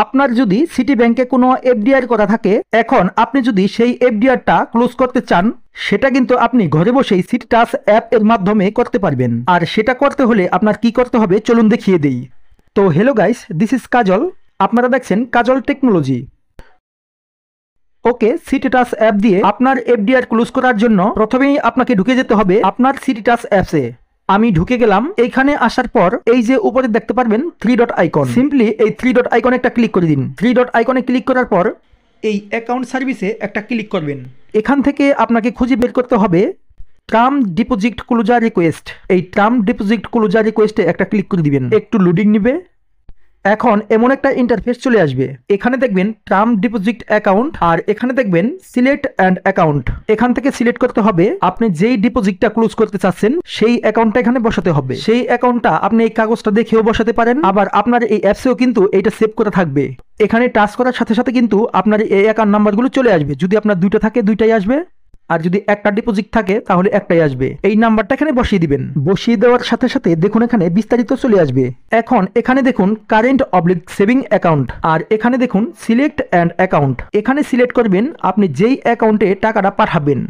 আপনার যদি সিটি ব্যাংকে কোনো এফডিআর করা থাকে, এখন আপনি যদি সেই এফডিআরটা ক্লোজ করতে চান, সেটা কিন্তু আপনি ঘরে বসেই সিটি টাচ অ্যাপ এর মাধ্যমে করতে পারবেন। আর সেটা করতে হলে আপনার কি করতে হবে চলুন দেখিয়ে দেই। তো হ্যালো গাইস, দিস ইজ কাজল। আপনারা দেখছেন কাজল টেকনোলজি। ওকে, সিটি টাচ অ্যাপ দিয়ে আপনার এফডিআর ক্লোজ করার জন্য প্রথমেই আপনাকে ঢুকে যেতে হবে আপনার সিটি টাচ অ্যাপসে। আমি ঢুকে গেলাম। এইখানে আসার পর এই যে উপরে দেখতে পারবেন 3 ডট আইকন, সিম্পলি এই 3 ডট আইকনে একটা ক্লিক করে দিন। 3 ডট আইকনে ক্লিক করার পর এই অ্যাকাউন্ট সার্ভিসে একটা ক্লিক করবেন। এখান থেকে আপনাকে খুঁজে বের করতে হবে টার্ম ডিপোজিট ক্লোজার রিকোয়েস্ট। এই টার্ম ডিপোজিট ক্লোজার রিকোয়েস্টে একটা ক্লিক করে দিবেন। একটু লোডিং নেবে। এখন এমন একটা ইন্টারফেস চলে আসবে। এখানে দেখবেন টার্ম ডিপোজিট অ্যাকাউন্ট, আর এখানে দেখবেন সিলেক্ট অ্যান্ড অ্যাকাউন্ট। এখান থেকে সিলেক্ট করতে হবে আপনি যেই ডিপোজিটটা ক্লোজ করতে চাচ্ছেন সেই অ্যাকাউন্টটা এখানে বসাতে হবে। সেই অ্যাকাউন্টটা আপনি এই কাগজটা দেখেও বসাতে পারেন, আবার আপনার এই অ্যাপসেও কিন্তু এটা সেভ করা থাকবে। এখানে টাচ করার সাথে সাথে কিন্তু আপনার এই অ্যাকাউন্ট নাম্বারগুলো চলে আসবে। যদি আপনার দুইটা থাকে দুইটাই আসবে, আর যদি একটা ডিপোজিট থাকে তাহলে একটাই আসবে। এই নাম্বারটা এখানে বসিয়ে দিবেন। বসিয়ে দেওয়ার সাথে সাথে দেখুন এখানে বিস্তারিত চলে আসবে। এখন এখানে দেখুন কারেন্ট অবলিক সেভিং অ্যাকাউন্ট, আর এখানে দেখুন সিলেক্ট অ্যান্ড অ্যাকাউন্ট। এখানে সিলেক্ট করবেন আপনি যেই অ্যাকাউন্টে টাকাটা পাঠাবেন।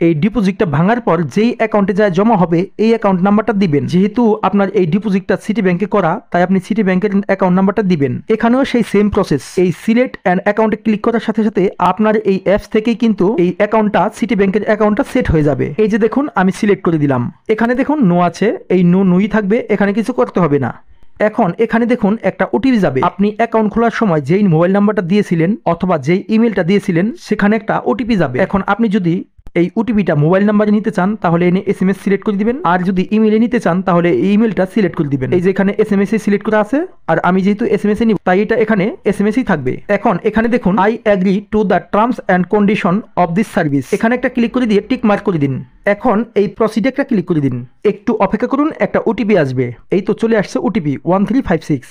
এই ডিপোজিটটা ভাঙার পর যেই অ্যাকাউন্টে যা জমা হবে এই অ্যাকাউন্ট নাম্বারটা দিবেন। যেহেতু আপনার এই ডিপোজিটটা সিটি ব্যাংকে করা, তাই আপনি সিটি ব্যাংকের অ্যাকাউন্ট নাম্বারটা দিবেন। এখানেও সেই সেম প্রসেস। এই সিলেক্ট অ্যান্ড অ্যাকাউন্টে ক্লিক করার সাথে সাথে আপনার এই অ্যাপস থেকেই কিন্তু এই অ্যাকাউন্টটা সিটি ব্যাংকের অ্যাকাউন্টটা সেট হয়ে যাবে। এই যে দেখুন আমি সিলেক্ট করে দিলাম। এখানে দেখুন নো আছে, এই নুই থাকবে, এখানে কিছু করতে হবে না। এখন এখানে দেখুন একটা ওটিপি যাবে। আপনি অ্যাকাউন্ট খোলার সময় যেই মোবাইল নাম্বারটা দিয়েছিলেন অথবা যেই ইমেলটা দিয়েছিলেন সেখানে একটা ওটিপি যাবে। এখন আপনি যদি এই ওটিপিটা মোবাইল নাম্বারে নিতে চান তাহলে এনে এসএমএস সিলেক্ট করে দিবেন, আর যদি ইমেলে নিতে চান তাহলে এই ইমেলটা সিলেক্ট করে দিবেন। এই যে এখানে এসএমএস সিলেক্ট করা আছে, আর আমি যেহেতু এসএমএস নিব তাই এটা এখানে এসএমএসই থাকবে। এখন এখানে দেখুন I agree to the terms and condition of this service. এখানে একটা ক্লিক করে দিয়ে টিক মার্ক করে দিন। এখন এই প্রসিডে একটা ক্লিক করে দিন। একটু অপেক্ষা করুন, একটা ওটিপি আসবে। এই তো চলে আসছে ওটিপি 1356।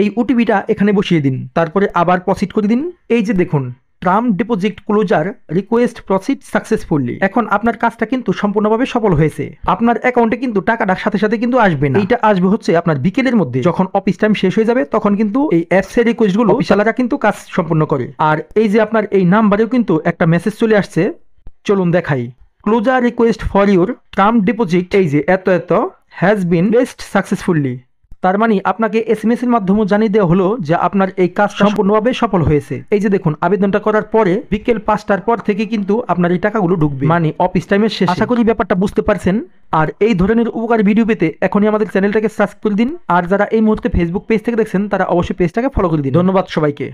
এই ওটিপিটা এখানে বসিয়ে দিন, তারপরে আবার প্রসিড করে দিন। এই যে দেখুন term deposit closure request proceed successfully. এখন আপনার কাজটা কিন্তু সম্পূর্ণভাবে সফল হয়েছে। আপনার অ্যাকাউন্টে কিন্তু টাকাটা সাথে সাথে কিন্তু আসবে না। এইটা আসবে হচ্ছে আপনার বিকেলের মধ্যে, যখন অফিস টাইম শেষ হয়ে যাবে তখন কিন্তু এই অ্যাপস এর রিকোয়েস্ট গুলো অফিসাররা কিন্তু কাজ সম্পূর্ণ করে। আর এই যে আপনার এই নাম্বারেও কিন্তু একটা মেসেজ চলে আসছে, চলুন দেখাই। Closure request for your term deposit, এই যে এত হ্যাজ বিন প্লেসড সাকসেসফুলি। তার মানে আপনাকে এসএমএস এর মাধ্যমে জানিয়ে দেওয়া হলো যে আপনার এই কাজ সম্পূর্ণভাবে সফল হয়েছে। এই যে দেখুন আবেদনটা করার পরে বিকেল 5টার পর থেকে কিন্তু আপনার এই টাকাগুলো ঢুকবে, মানে অফিস টাইমের শেষে। আশা করি ব্যাপারটা বুঝতে পারছেন। আর এই ধরনের উপকারী ভিডিও পেতে এখনই আমাদের চ্যানেলটাকে সাবস্ক্রাইব করে দিন। আর যারা এই মুহূর্তে ফেসবুক পেজ থেকে দেখছেন তারা অবশ্যই পেজটাকে ফলো করে দিন। ধন্যবাদ সবাইকে।